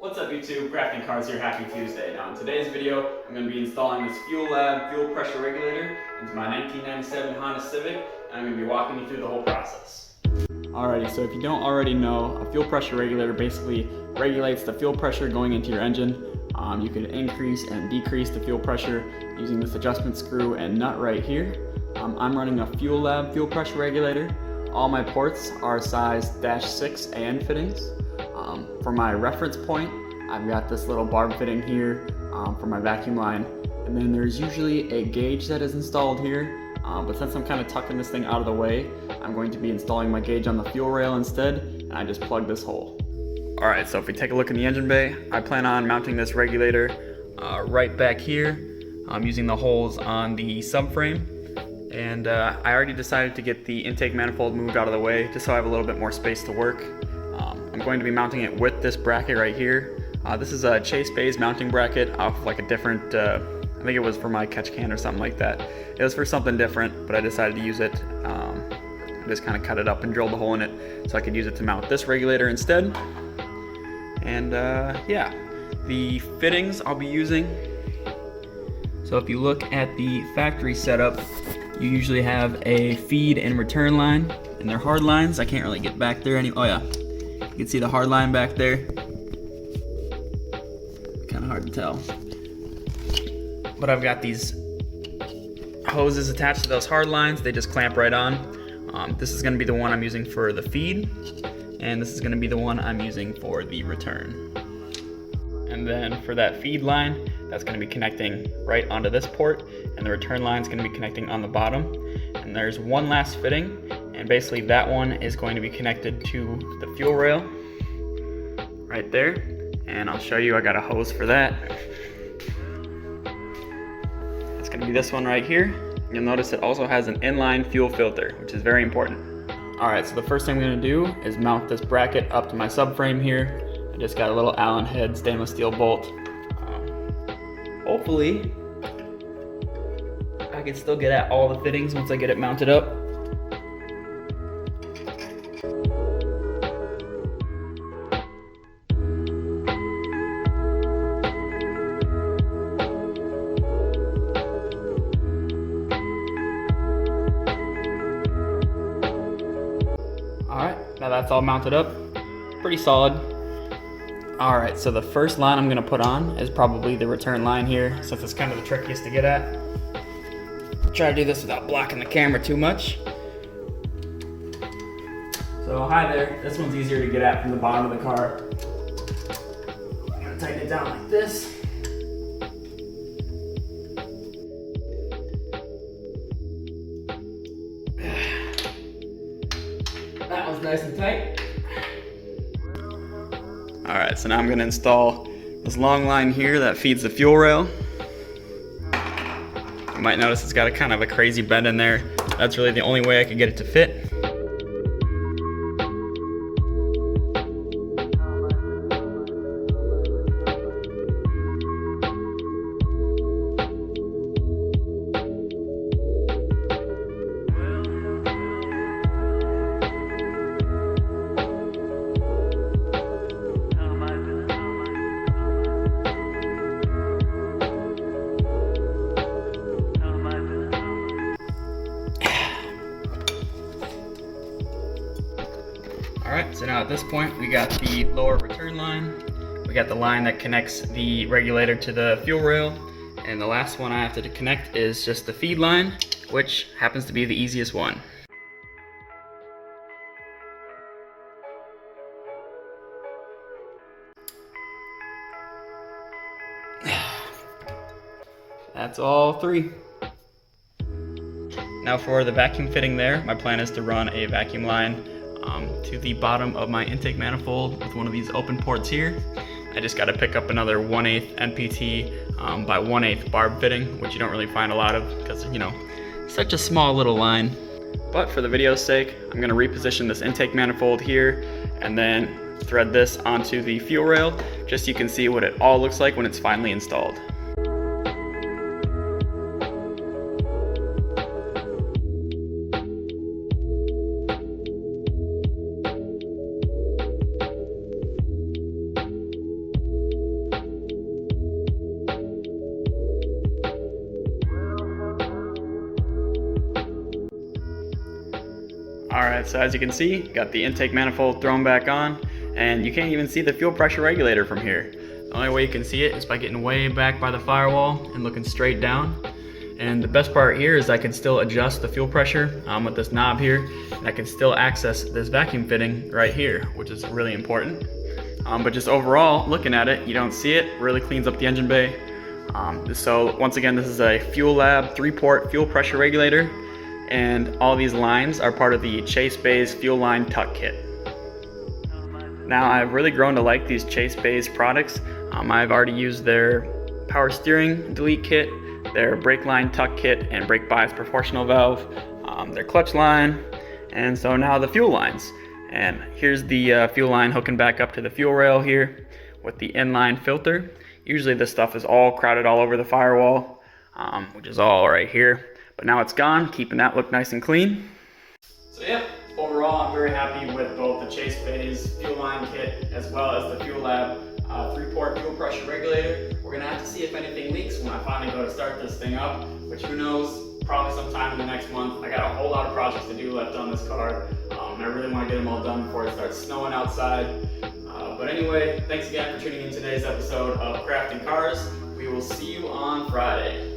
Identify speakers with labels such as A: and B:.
A: What's up YouTube, Crafting Cars here, happy Tuesday. Now in today's video, I'm going to be installing this Fuelab fuel pressure regulator into my 1997 Honda Civic, and I'm going to be walking you through the whole process. Alrighty, so if you don't already know, a fuel pressure regulator basically regulates the fuel pressure going into your engine. You can increase and decrease the fuel pressure using this adjustment screw and nut right here. I'm running a Fuelab fuel pressure regulator. All my ports are size -6 AN fittings. For my reference point, I've got this little barb fitting here for my vacuum line, and then there's usually a gauge that is installed here, but since I'm kind of tucking this thing out of the way, I'm going to be installing my gauge on the fuel rail instead, and I just plug this hole. Alright, so if we take a look in the engine bay, I plan on mounting this regulator right back here using the holes on the subframe. And I already decided to get the intake manifold moved out of the way just so I have a little bit more space to work. I'm going to be mounting it with this bracket right here. This is a Chase Bay's mounting bracket off of like a different, I think it was for my catch can or something like that. It was for something different, but I decided to use it. I just kind of cut it up and drilled a hole in it so I could use it to mount this regulator instead. And yeah, the fittings I'll be using. So if you look at the factory setup, you usually have a feed and return line, and they're hard lines. I can't really get back there oh yeah, you can see the hard line back there. Kind of hard to tell. But I've got these hoses attached to those hard lines. They just clamp right on. This is going to be the one I'm using for the feed, and this is going to be the one I'm using for the return. And then for that feed line, that's going to be connecting right onto this port, and the return line is going to be connecting on the bottom. And there's one last fitting, and basically that one is going to be connected to the fuel rail right there. And I'll show you, I got a hose for that. It's going to be this one right here. You'll notice it also has an inline fuel filter, which is very important. Alright, so the first thing I'm going to do is mount this bracket up to my subframe here. I just got a little Allen head stainless steel bolt. Hopefully, I can still get at all the fittings once I get it mounted up. Alright, now that's all mounted up. Pretty solid. Alright, so the first line I'm going to put on is probably the return line here, since it's kind of the trickiest to get at. I'll try to do this without blocking the camera too much. So hi there, this one's easier to get at from the bottom of the car. I'm going to tighten it down like this. That one's nice and tight. Alright, so now I'm going to install this long line here that feeds the fuel rail. You might notice it's got a kind of a crazy bend in there. That's really the only way I could get it to fit. Alright, so now at this point we got the lower return line, we got the line that connects the regulator to the fuel rail, and the last one I have to connect is just the feed line, which happens to be the easiest one. That's all three. Now for the vacuum fitting there, my plan is to run a vacuum line to the bottom of my intake manifold with one of these open ports here. I just got to pick up another 1/8 NPT by 1/8 barb fitting, which you don't really find a lot of because, you know, such a small little line. But for the video's sake, I'm going to reposition this intake manifold here and then thread this onto the fuel rail just so you can see what it all looks like when it's finally installed. Alright, so as you can see, got the intake manifold thrown back on, and you can't even see the fuel pressure regulator from here. The only way you can see it is by getting way back by the firewall and looking straight down. And the best part here is I can still adjust the fuel pressure with this knob here, and I can still access this vacuum fitting right here, which is really important. But just overall, looking at it, you don't see it, really cleans up the engine bay. So once again, this is a Fuelab 3-port fuel pressure regulator, and all these lines are part of the Chase Bays fuel line tuck kit. Now I've really grown to like these Chase Bays products. I've already used their power steering delete kit, their brake line tuck kit and brake bias proportional valve, their clutch line, and so now the fuel lines. And here's the fuel line hooking back up to the fuel rail here with the inline filter. Usually this stuff is all crowded all over the firewall, which is all right here, but now it's gone, keeping that look nice and clean. So yep, overall I'm very happy with both the Chase Bays fuel line kit as well as the Fuelab 3-port fuel pressure regulator. We're gonna have to see if anything leaks when I finally go to start this thing up, which who knows, probably sometime in the next month. I got a whole lot of projects to do left on this car. I really want to get them all done before it starts snowing outside. But anyway, thanks again for tuning in today's episode of Crafting Cars. We will see you on Friday.